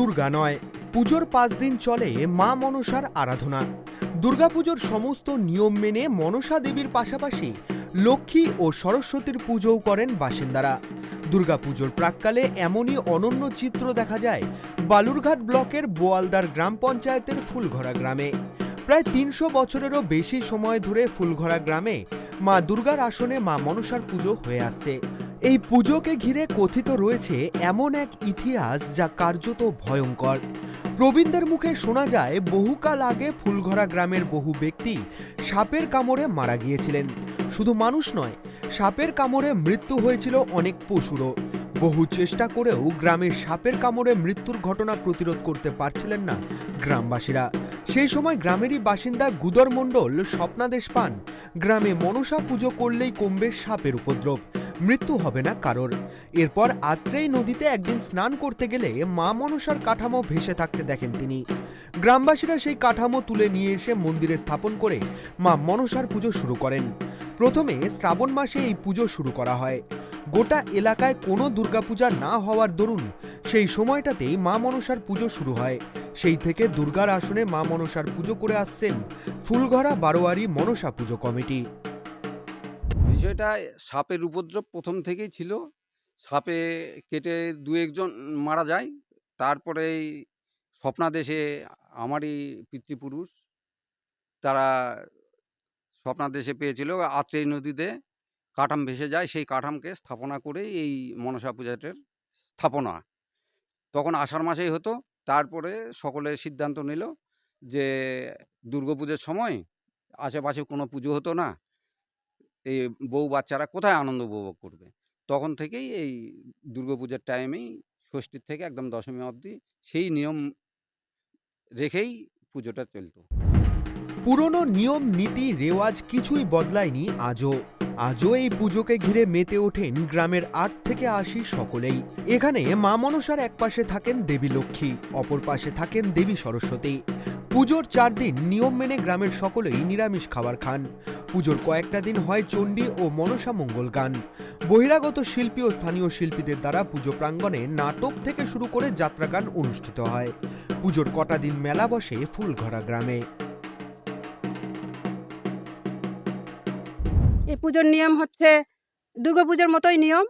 দুর্গা নয়, পুজোর 5 দিন চলে মা মনসার আরাধনা। দুর্গাপুজোর সমস্ত নিয়ম মেনে মনসা দেবীর পাশাপাশি লক্ষ্মী ও সরস্বতীর পুজোও করেন বাসিন্দারা। দুর্গাপুজোর প্রাক্কালে এমনই অনন্য চিত্র দেখা যায় বালুরঘাট ব্লকের বোয়ালদার গ্রাম পঞ্চায়েতের ফুলঘরা গ্রামে। প্রায় 300 বছরেরও বেশি সময় ধরে ফুলঘরা গ্রামে মা দুর্গার আসনে মা মনসার পুজো হয়ে আসছে। এই পুজোকে ঘিরে কথিত রয়েছে এমন এক ইতিহাস যা কার্যত ভয়ঙ্কর। প্রবীণদের মুখে শোনা যায় বহুকাল আগে ফুলঘরা গ্রামের বহু ব্যক্তি সাপের কামড়ে মারা গিয়েছিলেন। শুধু মানুষ নয়, সাপের কামড়ে মৃত্যু হয়েছিল অনেক পশুরও। বহু চেষ্টা করেও গ্রামের সাপের কামড়ে মৃত্যুর ঘটনা প্রতিরোধ করতে পারছিলেন না গ্রামবাসীরা। সেই সময় গ্রামেরই বাসিন্দা গুদর মণ্ডল স্বপ্নাদেশ পান, গ্রামে মনসা পুজো করলেই কমবে সাপের উপদ্রব, মৃত্যু হবে না কারোর। এরপর আত্রেই নদীতে একদিন স্নান করতে গেলে মা মনসার কাঠামো ভেসে থাকতে দেখেন তিনি। গ্রামবাসীরা সেই কাঠামো তুলে নিয়ে এসে মন্দিরে স্থাপন করে মা মনসার পুজো শুরু করেন। প্রথমে শ্রাবণ মাসে এই পুজো শুরু করা হয়। গোটা এলাকায় কোনো দুর্গাপূজা না হওয়ার দরুন সেই সময়টাতেই মা মনসার পুজো শুরু হয়। সেই থেকে দুর্গার আসনে মা মনসার পুজো করে আসছেন ফুলঘরা বারোয়ারি মনসা পুজো কমিটি। বিষয়টা সাপের উপদ্রব প্রথম থেকেই ছিল। সাপে কেটে দু একজন মারা যায়। তারপরেই স্বপ্নাদেশে আমারই পিতৃপুরুষ তারা স্বপ্নাদেশে পেয়েছিল আত্রেই নদীতে কাঠাম ভেসে যায়, সেই কাঠামকে স্থাপনা করেই এই মনসা পূজাটার স্থাপনা। তখন আষাঢ় মাসেই হতো। তারপরে সকলে সিদ্ধান্ত নিল যে দুর্গাপুজোর সময় আশেপাশে কোনো পুজো হতো না, এই বউ বাচ্চারা কোথায় আনন্দ উপভোগ করবে। তখন থেকেই এই দুর্গাপূজার টাইমেই ষষ্ঠীর থেকে একদম দশমী অবধি সেই নিয়ম রেখেই পুজোটা চলতো। পুরনো নিয়ম নীতি রেওয়াজ কিছুই বদলায়নি আজও এই পুজোকে ঘিরে মেতে ওঠেন গ্রামের 8 থেকে 80 সকলেই। এখানে মা মনসার এক পাশে থাকেন দেবী লক্ষ্মী, অপর পাশে থাকেন দেবী সরস্বতী। পুজোর 4 দিন নিয়ম মেনে গ্রামের সকলেই নিরামিষ খাবার খান। পুজোর কয়েকটা দিন হয় চণ্ডী ও মনসা মঙ্গল গান। বহিরাগত শিল্পী ও স্থানীয় শিল্পীদের দ্বারা পুজো প্রাঙ্গণে নাটক থেকে শুরু করে যাত্রাগান অনুষ্ঠিত হয়। পুজোর কটা দিন মেলা বসে ফুলঘরা গ্রামে। এই পুজোর নিয়ম হচ্ছে দুর্গাপুজোর মতোই নিয়ম,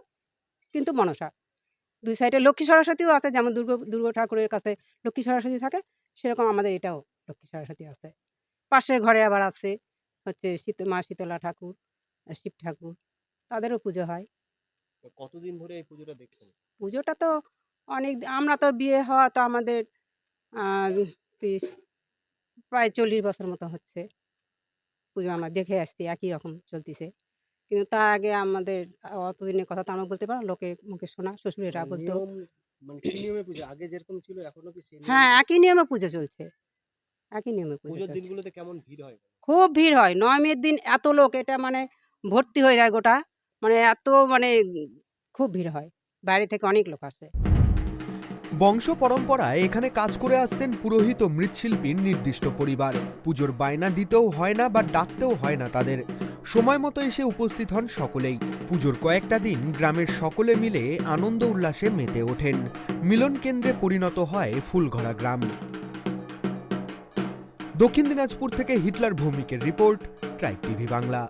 কিন্তু মনসা। দুই সাইডে লক্ষ্মী সরস্বতীও আছে, যেমন দুর্গা ঠাকুরের কাছে লক্ষ্মী সরস্বতী থাকে, সেরকম আমাদের এটাও লক্ষ্মী সরস্বতী আছে। পাশের ঘরে আবার আছে হচ্ছে মা শীতলা ঠাকুর, শিব ঠাকুর, তাদেরও পুজো হয়। কতদিন ধরে এই পুজোটা দেখছেন? পুজোটা তো আমরা তো বিয়ে হওয়া তো আমাদের প্রায় 40 বছর মতো হচ্ছে পুজো আমরা দেখে আসছি, একই রকম চলতেছে। কিন্তু তার আগে আমাদের অতদিনের কথা তো আমরা বলতে পারবো, লোকের মুখে শোনা, শ্বশুরেরা বলতো। নিয়ম কি নিয়মে পুজো আগে যেরকম ছিল এখনো কি সেই হ্যাঁ, নিয়মে? একই নিয়মে পুজো চলছে, একই নিয়মে পুজো পুজোর চলছে। দিনগুলোতে কেমন ভিড় হয়? খুব ভিড় হয়। নবমীর দিন এত লোক, এটা মানে ভর্তি হয়ে যায় গোটা, মানে এত মানে খুব ভিড় হয়। বাইরে থেকে অনেক লোক আসে। বংশ পরম্পরায় এখানে কাজ করে আসছেন পুরোহিত ও মৃৎশিল্পীর নির্দিষ্ট পরিবার। পুজোর বায়না দিতেও হয় না বা ডাকতেও হয় না তাদের, সময় মতো এসে উপস্থিত হন সকলেই। পুজোর কয়েকটা দিন গ্রামের সকলে মিলে আনন্দ উল্লাসে মেতে ওঠেন। মিলন কেন্দ্রে পরিণত হয় ফুলঘরা গ্রাম। দক্ষিণ দিনাজপুর থেকে হিটলার ভৌমিকের রিপোর্ট, ট্রাইব টিভি বাংলা।